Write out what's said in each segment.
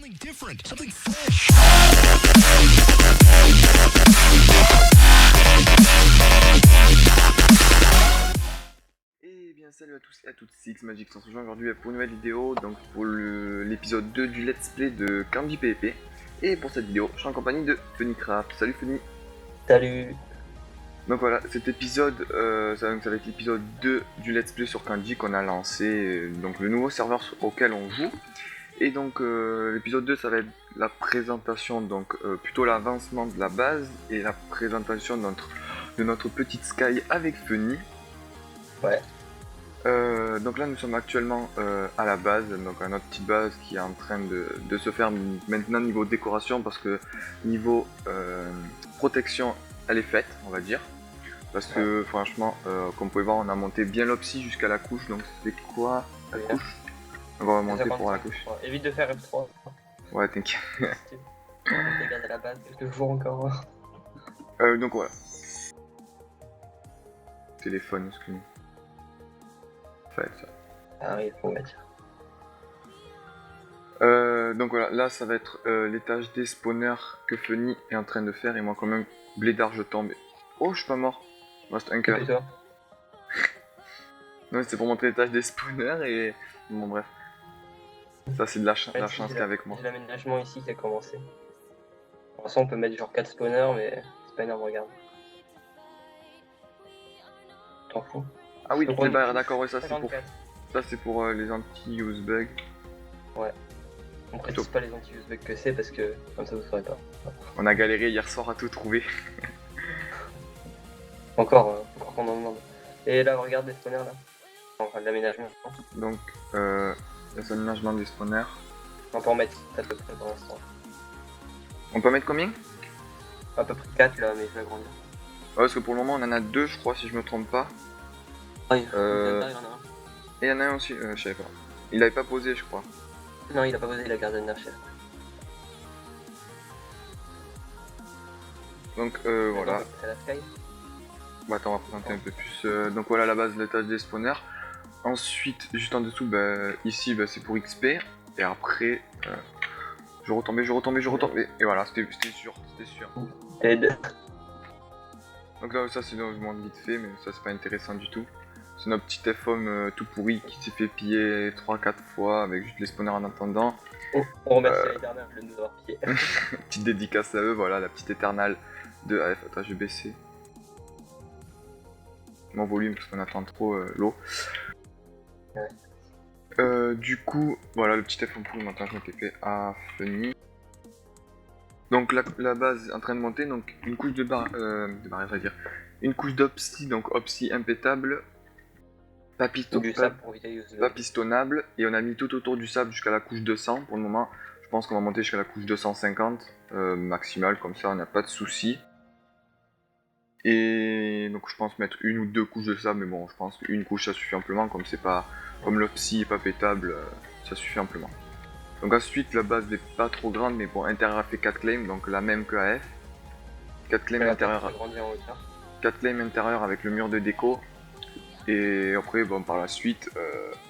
Something different, something fresh. Et bien salut à tous et à toutes, c'est Xmagic, on se rejoint aujourd'hui pour une nouvelle vidéo, donc pour l'épisode 2 du let's play de Candy PvP. Et pour cette vidéo, je suis en compagnie de Funnycraft. Salut Funny. Salut. Donc voilà, cet épisode, ça va être l'épisode 2 du let's play sur Candy qu'on a lancé, donc le nouveau serveur auquel on joue. Et donc l'épisode 2 ça va être la présentation, donc plutôt l'avancement de la base et la présentation de notre petite Sky avec Funny. Ouais. Donc là nous sommes actuellement à la base, donc à notre petite base qui est en train de se faire maintenant niveau décoration, parce que niveau protection elle est faite, on va dire. Parce que franchement, comme vous pouvez voir, on a monté bien l'opsi jusqu'à la couche, donc c'est quoi la couche? On va monter pour la couche. Évite de faire F3. Ouais, t'inquiète. Regarde à la base, quelques jours encore. Donc voilà. Téléphone, screen. Fait ça. Ah oui, faut mettre. Donc voilà, là ça va être l'étage des spawners que Funny est en train de faire, et moi comme un blédard je tombe. Oh, je suis pas mort. Il me reste un cœur. Non, c'est pour montrer l'étage des spawners et... Bon bref. Ça c'est de la chance qu'avec moi. C'est l'aménagement ici qui a commencé. Pour l'instant on peut mettre genre 4 spawners, mais c'est pas énorme, regarde. T'en fous. Ah oui, toutes les barrières, d'accord, ouais, ça c'est pour les anti-use bugs. Ouais. On précise pas les anti-use bugs que c'est parce que comme ça vous saurez pas. On a galéré hier soir à tout trouver. Encore qu'on en demande. Et là regarde les spawners là. Enfin l'aménagement. Donc l'aménagement des spawners. On peut en mettre à peu près pour l'instant. On peut mettre combien? À peu près 4 là, mais je vais agrandir. Ouais, parce que pour le moment on en a 2 je crois, si je me trompe pas. Ouais, il y en a un. Et il y en a un aussi, je savais pas. Il avait pas posé je crois. Non, il a pas posé, il a gardé le chef. Donc voilà. Bah attends, on va présenter un peu plus. Donc voilà la base de l'étage des spawners. Ensuite, juste en dessous, ici c'est pour XP. Et après, je retombais. Et voilà, c'était sûr. Donc là, ça c'est dans le monde vite fait, mais ça c'est pas intéressant du tout. C'est notre petit FOM tout pourri qui s'est fait piller 3-4 fois avec juste les spawners en attendant. On remercie l'Eternal de nous avoir pillé. Petite dédicace à eux, voilà, la petite Eternal de AF. Attends, je vais baisser mon volume parce qu'on attend trop l'eau. Ouais. Du coup, voilà le petit FOM pourri, maintenant je m'étais fait à Funny. Donc la base est en train de monter, donc une couche de barrière, je vais dire. Une couche d'opsi, donc opsi impétable. Pas pistonnable, et on a mis tout autour du sable jusqu'à la couche 200 pour le moment. Je pense qu'on va monter jusqu'à la couche 250 maximale, comme ça on n'a pas de soucis. Et donc je pense mettre une ou deux couches de sable, mais bon, je pense qu'une couche ça suffit amplement, comme c'est pas comme l'opsi est pas pétable, ça suffit amplement. Donc ensuite la base n'est pas trop grande, mais bon, intérieur a fait 4 claims, donc la même que AF. 4 claims intérieur. 4 claims intérieur avec le mur de déco. Et après, bon, par la suite,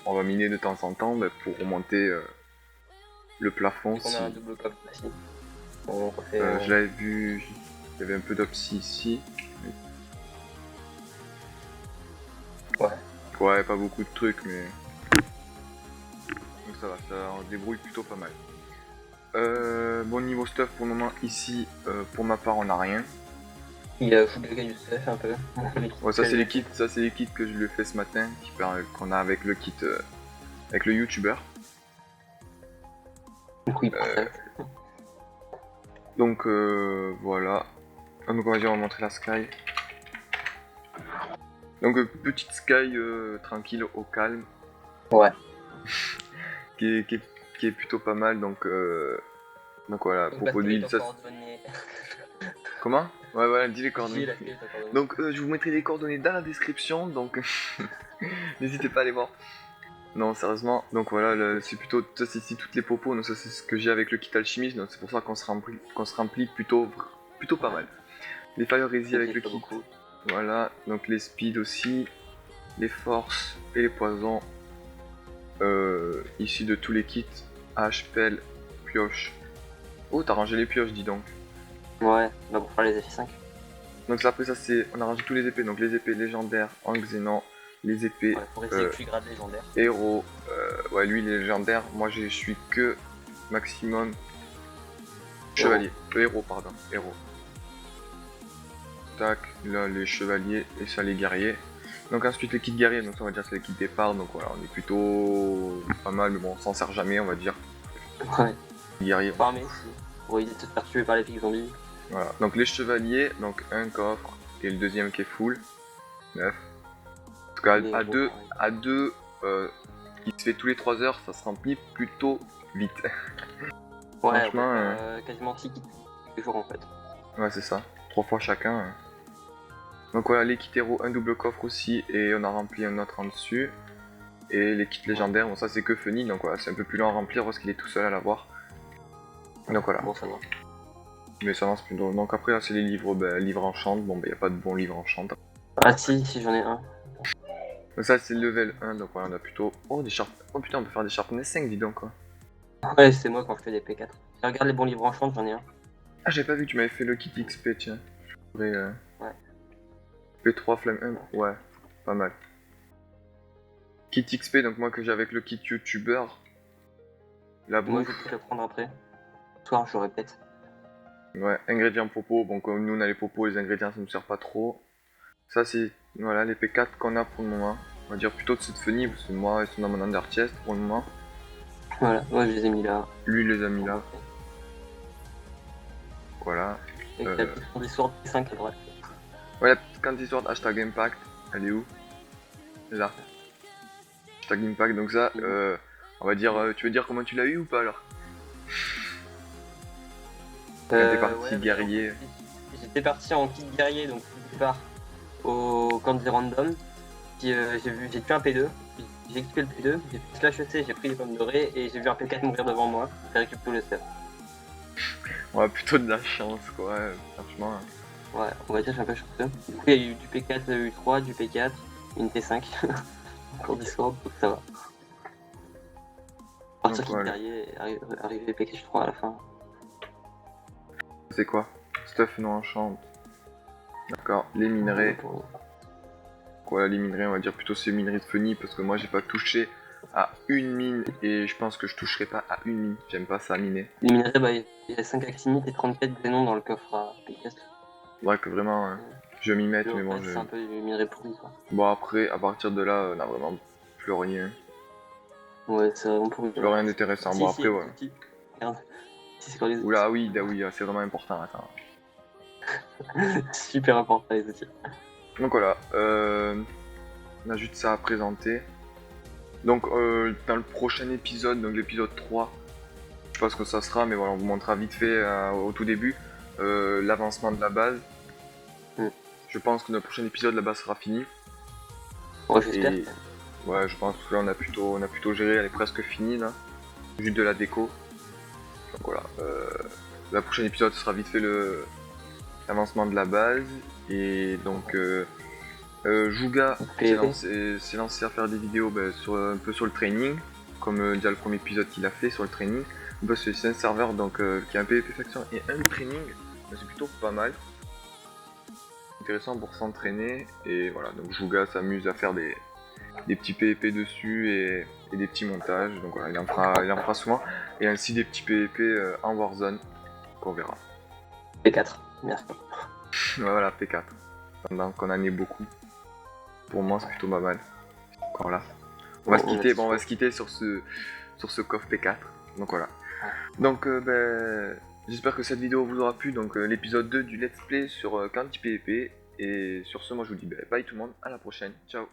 on va miner de temps en temps pour remonter le plafond. On a un double cop ici. Je l'avais vu, il y avait un peu d'opsi ici. Ouais, pas beaucoup de trucs, mais... Donc ça va, on se débrouille plutôt pas mal. Bon, niveau stuff, pour le moment, ici, pour ma part, on n'a rien. Il a foutu du stuff un peu. Ouais, ça c'est les kits que je lui ai fait ce matin, qu'on a avec le kit, avec le youtubeur. Donc voilà. Donc on va montrer la sky. Donc petite sky tranquille, au calme. Ouais. qui est plutôt pas mal, donc voilà, propos d'huile, ça... Comment? Ouais, voilà, dis les coordonnées. Donc je vous mettrai les coordonnées dans la description, donc n'hésitez pas à aller voir. Non, sérieusement, donc voilà, c'est plutôt, ça c'est ici toutes les popos, donc ça c'est ce que j'ai avec le kit alchimiste, donc c'est pour ça qu'on se remplit plutôt pas mal. Les fire easy avec le kit, voilà, donc les speed aussi, les forces et les poisons, ici de tous les kits, HPL, pioche. Oh, t'as rangé les pioches, dis donc. Ouais, bah pour faire les effets 5. Donc là, après ça, c'est... On a rangé tous les épées. Donc les épées légendaires en Xénon, les épées Ouais, pour essayer que tu grades légendaire. héros. Ouais, lui, il est légendaire. Moi, je suis que maximum chevalier. Héros, pardon. Héros. Tac, là, les chevaliers et ça, les guerriers. Donc ensuite, les kits guerriers. Donc ça, on va dire, c'est les kits départ. Donc voilà, on est plutôt pas mal, mais bon, on s'en sert jamais, on va dire. Ouais. Guerrier. Farmer aussi. Pour éviter de se faire tuer par les pics zombies. Voilà. Donc les chevaliers, donc un coffre et le deuxième qui est full. 9. En tout cas, Les à héros, deux, pareil. à deux, qui se fait tous les 3 heures, ça se remplit plutôt vite. Ouais, Franchement, quasiment 6 kits tous les jours en fait. Ouais, c'est ça. 3 fois chacun. Donc voilà, les kits héros, un double coffre aussi, et on a rempli un autre en dessus. Et les kits légendaires, bon ça c'est que Funny, donc voilà, c'est un peu plus long à remplir parce qu'il est tout seul à l'avoir. Donc voilà. Bon, ça va. Mais ça avance plus drôle. Donc après là c'est les livres, livres enchant. Bon bah y a pas de bons livres enchant. Ah si j'en ai un. Donc ça c'est level 1, donc voilà on a plutôt... Oh des sharp... Oh putain on peut faire des sharpness 5 dis donc quoi. Ouais, c'est moi quand je fais des P4. Regarde les bons livres enchantés, j'en ai un. Ah j'avais pas vu que tu m'avais fait le kit XP tiens. Ouais. Ouais. P3 flamme 1, ouais, pas mal. Kit XP, donc moi que j'ai avec le kit youtubeur. La Moi je bouffe. vais te le prendre après. Ce soir je répète. Ouais, ingrédients popo, bon comme nous on a les popos, les ingrédients ça nous sert pas trop. Ça c'est, voilà, les P4 qu'on a pour le moment. On va dire plutôt de cette Funny, parce que moi ils sont dans mon under chest pour le moment. Voilà, moi je les ai mis là. Lui il les a mis là, voilà. Et la petite fond des swords P5 à droite. Ouais, la petite Candy Sword hashtag impact, elle est où? Là. Hashtag impact, donc ça, on va dire, tu veux dire comment tu l'as eu ou pas alors? Quand t'es parti Ouais, guerrier. J'étais parti en kit guerrier, donc je pars au Candy Random. Puis j'ai tué un P2, j'ai équipé le P2, j'ai fait slash EC, j'ai pris les pommes dorées et j'ai vu un P4 mourir devant moi. J'ai récupéré tout le stuff. Ouais, plutôt de la chance quoi, franchement. Ouais, on va dire que je suis un peu chanceux. Du coup, il y a eu du P4 U3, du P4, une P5. Encore des swords, donc ça va. Partir Donc, kit voilà. guerrier et arriver P4 3 à la fin. C'est quoi? Stuff non enchant. D'accord, les minerais. Voilà, les minerais, on va dire plutôt ces minerais de Funny parce que moi j'ai pas touché à une mine et je pense que je toucherai pas à une mine. J'aime pas ça miner. Les minerais, bah, il y a 5 actinites et 34 xénons dans le coffre à P4. Ouais, que vraiment, je vais m'y mettre, mais bon, C'est un peu du minerai pourri quoi. Bon, après, à partir de là, on a vraiment plus rien. Ouais, c'est vraiment pourri. Plus rien d'intéressant. Bon, après, ouais. Regarde. Si, c'est quand les Oula, oui, c'est vraiment important, attends. Super important les outils. Donc voilà, on a juste ça à présenter. Donc dans le prochain épisode, donc l'épisode 3, je sais pas ce que ça sera, mais voilà, on vous montrera vite fait au tout début l'avancement de la base. Je pense que dans le prochain épisode, la base sera finie. Ouais, j'espère. Et... Ouais, je pense que là on a plutôt géré, elle est presque finie là. Juste de la déco. Donc voilà, le prochain épisode ce sera vite fait l'avancement de la base. Et donc Juga s'est lancé à faire des vidéos un peu sur le training, comme déjà le premier épisode qu'il a fait sur le training. C'est un serveur donc, qui a un PvP faction et un training, c'est plutôt pas mal. Intéressant pour s'entraîner, et voilà, donc Juga s'amuse à faire des petits PvP dessus et des petits montages, donc voilà, il en fera souvent, et ainsi des petits PvP en Warzone, qu'on verra. P4, merci. Voilà, P4, pendant qu'on en ait beaucoup. Pour moi c'est plutôt pas mal. Encore là. On va se quitter sur ce coffre P4. Donc voilà. Donc j'espère que cette vidéo vous aura plu. Donc l'épisode 2 du let's play sur Candy PvP. Et sur ce moi je vous dis bye tout le monde, à la prochaine. Ciao.